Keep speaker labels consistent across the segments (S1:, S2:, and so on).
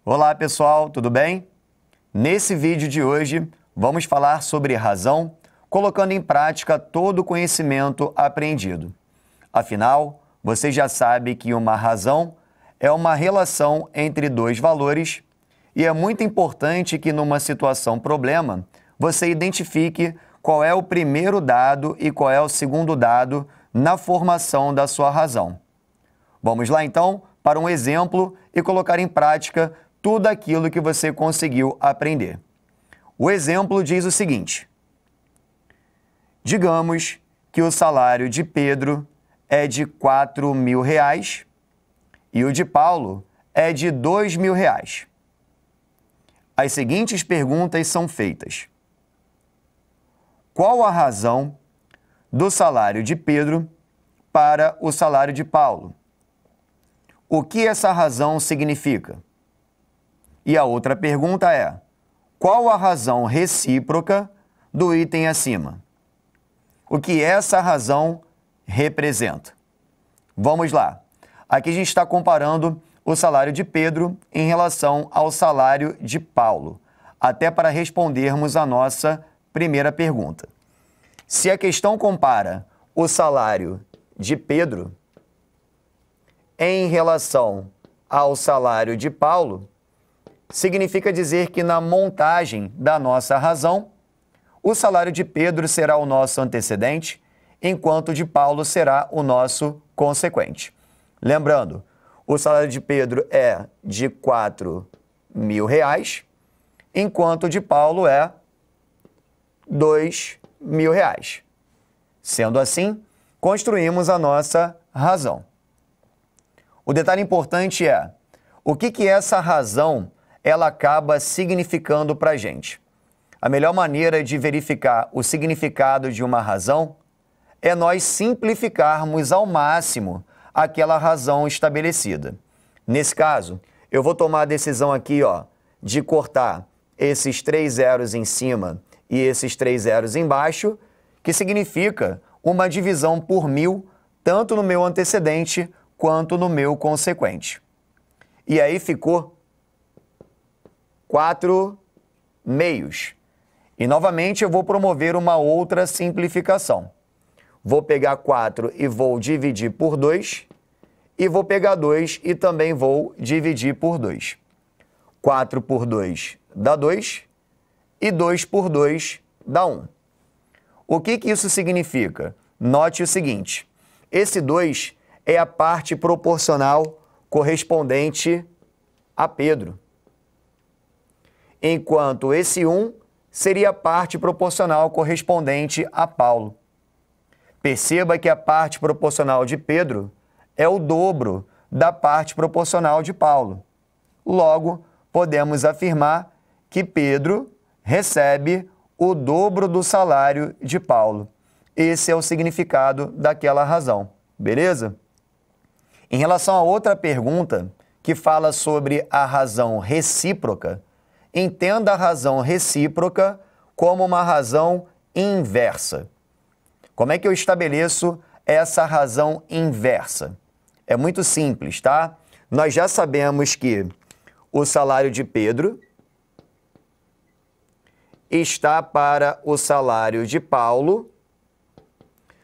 S1: Olá pessoal, tudo bem? Nesse vídeo de hoje vamos falar sobre razão, colocando em prática todo o conhecimento aprendido. Afinal, você já sabe que uma razão é uma relação entre dois valores e é muito importante que numa situação problema você identifique qual é o primeiro dado e qual é o segundo dado na formação da sua razão. Vamos lá então para um exemplo e colocar em prática tudo aquilo que você conseguiu aprender. O exemplo diz o seguinte: digamos que o salário de Pedro é de R$ 4.000 e o de Paulo é de R$ 2.000. As seguintes perguntas são feitas. Qual a razão do salário de Pedro para o salário de Paulo? O que essa razão significa? E a outra pergunta é: qual a razão recíproca do item acima? O que essa razão representa? Vamos lá. Aqui a gente está comparando o salário de Pedro em relação ao salário de Paulo, até para respondermos a nossa primeira pergunta. Se a questão compara o salário de Pedro em relação ao salário de Paulo, significa dizer que na montagem da nossa razão, o salário de Pedro será o nosso antecedente, enquanto o de Paulo será o nosso consequente. Lembrando, o salário de Pedro é de R$ 4.000, enquanto o de Paulo é R$ 2.000. Sendo assim, construímos a nossa razão. O detalhe importante é o que essa razão ela acaba significando para a gente. A melhor maneira de verificar o significado de uma razão é nós simplificarmos ao máximo aquela razão estabelecida. Nesse caso, eu vou tomar a decisão aqui, de cortar esses 3 zeros em cima e esses 3 zeros embaixo, que significa uma divisão por 1.000, tanto no meu antecedente quanto no meu consequente. E aí ficou 4 meios. E novamente eu vou promover uma outra simplificação. Vou pegar 4 e vou dividir por 2, e vou pegar 2 e também vou dividir por 2. 4 por 2 dá 2, e 2 por 2 dá 1. O que isso significa? Note o seguinte: esse 2 é a parte proporcional correspondente a Pedro, enquanto esse 1 seria a parte proporcional correspondente a Paulo. Perceba que a parte proporcional de Pedro é o dobro da parte proporcional de Paulo. Logo, podemos afirmar que Pedro recebe o dobro do salário de Paulo. Esse é o significado daquela razão, beleza? Em relação a outra pergunta, que fala sobre a razão recíproca, entenda a razão recíproca como uma razão inversa. Como é que eu estabeleço essa razão inversa? É muito simples, tá? Nós já sabemos que o salário de Pedro está para o salário de Paulo,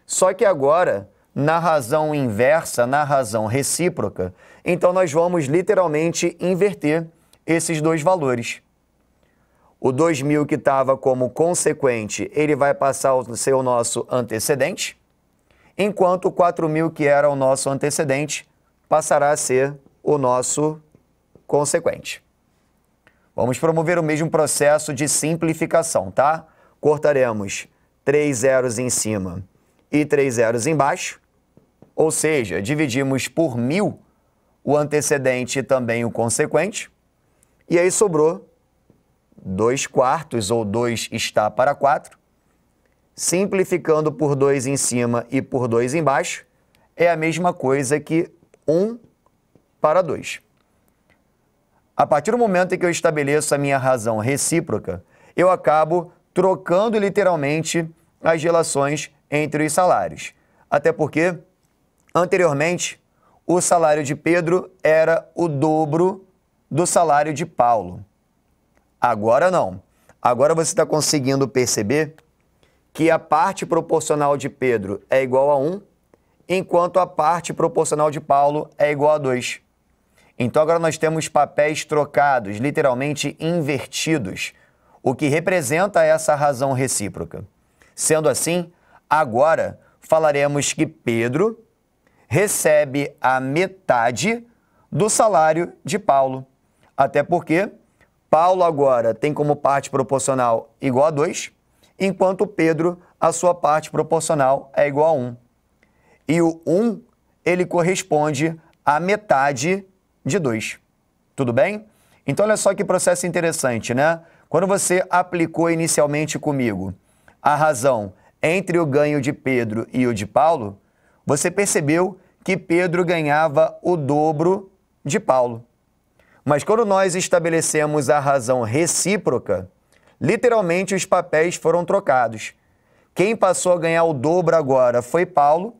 S1: só que agora, na razão inversa, na razão recíproca, então nós vamos literalmente inverter esses dois valores. O 2.000 que estava como consequente, ele vai passar a ser o nosso antecedente, enquanto o 4.000 que era o nosso antecedente passará a ser o nosso consequente. Vamos promover o mesmo processo de simplificação, tá? Cortaremos 3 zeros em cima e 3 zeros embaixo, ou seja, dividimos por 1.000 o antecedente e também o consequente, e aí sobrou 2/4, ou 2 está para 4. Simplificando por 2 em cima e por 2 embaixo, é a mesma coisa que 1 para 2. A partir do momento em que eu estabeleço a minha razão recíproca, eu acabo trocando literalmente as relações entre os salários. Até porque, anteriormente, o salário de Pedro era o dobro do salário de Paulo. Agora não. Agora você está conseguindo perceber que a parte proporcional de Pedro é igual a 1, enquanto a parte proporcional de Paulo é igual a 2. Então agora nós temos papéis trocados, literalmente invertidos, o que representa essa razão recíproca. Sendo assim, agora falaremos que Pedro recebe a metade do salário de Paulo. Até porque Paulo agora tem como parte proporcional igual a 2, enquanto Pedro, a sua parte proporcional é igual a 1. E o 1, ele corresponde à metade de 2. Tudo bem? Então, olha só que processo interessante, né? Quando você aplicou inicialmente comigo a razão entre o ganho de Pedro e o de Paulo, você percebeu que Pedro ganhava o dobro de Paulo. Mas quando nós estabelecemos a razão recíproca, literalmente os papéis foram trocados. Quem passou a ganhar o dobro agora foi Paulo,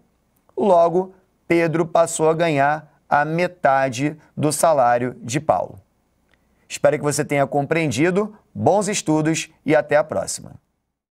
S1: logo Pedro passou a ganhar a metade do salário de Paulo. Espero que você tenha compreendido. Bons estudos e até a próxima.